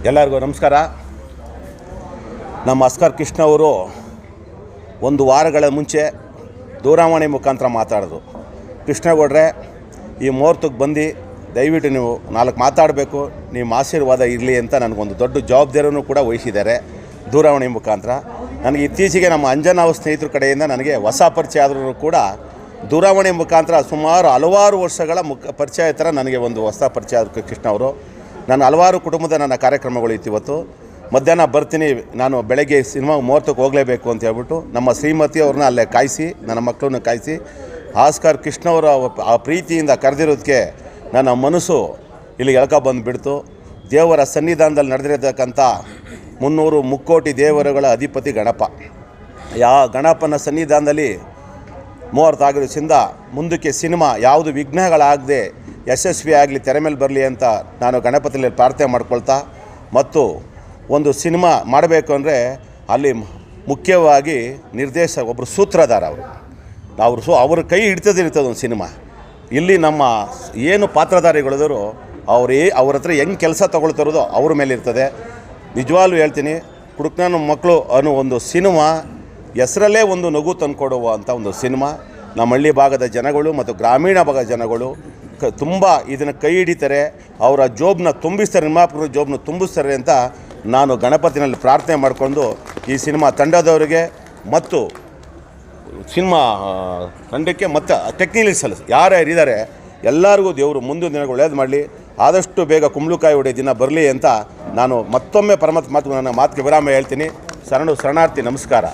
ಎಲ್ಲರಿಗೂ ನಮಸ್ಕಾರ. ನಮ್ಮ ಅಸ್ಕರ್ ಕೃಷ್ಣ ಅವರು ಒಂದು ವಾರಗಳ ಮುಂಚೆ ದೂರವಾಣಿ ಮುಖಾಂತರ ಮಾತಾಡಿದ್ರು. ಕೃಷ್ಣಗೌಡ್ರೆ, ಈ ಮುಹೂರ್ತಕ್ಕೆ ಬಂದು ದಯವಿಟ್ಟು ನೀವು 4 ಮಾತಾಡಬೇಕು, ನಿಮ್ಮ ಆಶೀರ್ವಾದ ಇರಲಿ ಅಂತ ನನಗೊಂದು ದೊಡ್ಡ ಜವಾಬ್ದಾರಿಯನ್ನು ಕೂಡ ವಹಿಸಿದ್ದಾರೆ ದೂರವಾಣಿ ಮುಖಾಂತರ. ನನಗೆ ಇತ್ತೀಚೆಗೆ ನಮ್ಮ ಅಂಜನಾ ಸ್ನೇಹಿತರ ಕಡೆಯಿಂದ ನನಗೆ ಹೊಸ ಪರಿಚಯ ಆದರೂ ಕೂಡ ದೂರವಾಣಿ ಮುಖಾಂತರ ಸುಮಾರು ಹಲವಾರು ವರ್ಷಗಳ ಪರಿಚಯ ಥರ ನನಗೆ ಒಂದು ಹೊಸ ಪರಿಚಯ ಆದ ಕೃಷ್ಣ ಅವರು. ನಾನು ಹಲವಾರು ಕುಟುಂಬದ ನನ್ನ ಕಾರ್ಯಕ್ರಮಗಳು ಇತ್ತು. ಇವತ್ತು ಮಧ್ಯಾಹ್ನ ಬರ್ತೀನಿ, ನಾನು ಬೆಳಗ್ಗೆ ಸಿನಿಮಾ ಮುಹೂರ್ತಕ್ಕೆ ಹೋಗಲೇಬೇಕು ಅಂತ ಹೇಳ್ಬಿಟ್ಟು ನಮ್ಮ ಶ್ರೀಮತಿ ಅವ್ರನ್ನ ಅಲ್ಲೇ ಕಾಯಿಸಿ, ನನ್ನ ಮಕ್ಕಳನ್ನ ಕಾಯಿಸಿ, ಆಸ್ಕರ್ ಕೃಷ್ಣ ಅವರ ಆ ಪ್ರೀತಿಯಿಂದ ಕರೆದಿರೋದಕ್ಕೆ ನನ್ನ ಮನಸ್ಸು ಇಲ್ಲಿ ಬಂದುಬಿಡ್ತು. ದೇವರ ಸನ್ನಿಧಾನದಲ್ಲಿ ನಡೆದಿರತಕ್ಕಂಥ 300 ಮುಕ್ಕೋಟಿ ದೇವರುಗಳ ಅಧಿಪತಿ ಗಣಪ. ಗಣಪನ ಸನ್ನಿಧಾನದಲ್ಲಿ ಮುಹೂರ್ತ ಮುಂದಕ್ಕೆ ಸಿನಿಮಾ ಯಾವುದು ವಿಘ್ನಗಳಾಗದೆ ಯಶಸ್ವಿ ಆಗಲಿ, ತೆರೆ ಮೇಲೆ ಬರಲಿ ಅಂತ ನಾನು ಗಣಪತಿಯಲ್ಲಿ ಪ್ರಾರ್ಥನೆ ಮಾಡ್ಕೊಳ್ತಾ, ಮತ್ತು ಒಂದು ಸಿನಿಮಾ ಮಾಡಬೇಕು ಅಂದರೆ ಅಲ್ಲಿ ಮುಖ್ಯವಾಗಿ ನಿರ್ದೇಶಕ ಒಬ್ಬರು ಸೂತ್ರಧಾರ ಅವ್ರ ಕೈ ಇರ್ತದೆ ಒಂದು ಸಿನಿಮಾ. ಇಲ್ಲಿ ನಮ್ಮ ಏನು ಪಾತ್ರಧಾರಿಗಳಿದ್ರು ಅವ್ರ ಹತ್ರ ಹೆಂಗೆ ಕೆಲಸ ತೊಗೊಳ್ತಿರೋದು ಅವ್ರ ಮೇಲೆ ಇರ್ತದೆ. ನಿಜವಾಗ್ಲೂ ಹೇಳ್ತೀನಿ, ಕುಡುಕನ ಮಕ್ಕಳು ಅನ್ನೋ ಒಂದು ಸಿನಿಮಾ ಹೆಸರಲ್ಲೇ ಒಂದು ನಗು ತಂದುಕೊಡುವ ಅಂಥ ಒಂದು ಸಿನಿಮಾ. ನಮ್ಮ ಹಳ್ಳಿ ಭಾಗದ ಜನಗಳು ಮತ್ತು ಗ್ರಾಮೀಣ ಭಾಗದ ಜನಗಳು ತುಂಬ ಇದನ್ನು ಕೈ ಹಿಡಿತಾರೆ, ಅವರ ಜೋಬ್ನ ತುಂಬಿಸ್ತಾರೆ, ನಿರ್ಮಾಪಕರ ಜೋಬ್ನ ತುಂಬಿಸ್ತಾರೆ ಅಂತ ನಾನು ಗಣಪತಿನಲ್ಲಿ ಪ್ರಾರ್ಥನೆ ಮಾಡಿಕೊಂಡು ಈ ಸಿನಿಮಾ ತಂಡದವರಿಗೆ ಮತ್ತು ಸಿನಿಮಾ ತಂಡಕ್ಕೆ ಮತ್ತು ಟೆಕ್ನಿಕಲ್ಸ್ ಯಾರ್ಯಾರಿದ್ದಾರೆ ಎಲ್ಲರಿಗೂ ದೇವರು ಮುಂದಿನ ದಿನಗಳು ಒಳ್ಳೇದು ಮಾಡಲಿ, ಆದಷ್ಟು ಬೇಗ ಕುಂಬಳಕಾಯಿ ಹೊಡೆಯೋ ದಿನ ಬರಲಿ ಅಂತ ನಾನು ಮತ್ತೊಮ್ಮೆ ಪರಮಾತ್ಮ ನನ್ನ ಮಾತಿಗೆ ವಿರಾಮ ಹೇಳ್ತೀನಿ. ಶರಣಾರ್ಥಿ, ನಮಸ್ಕಾರ.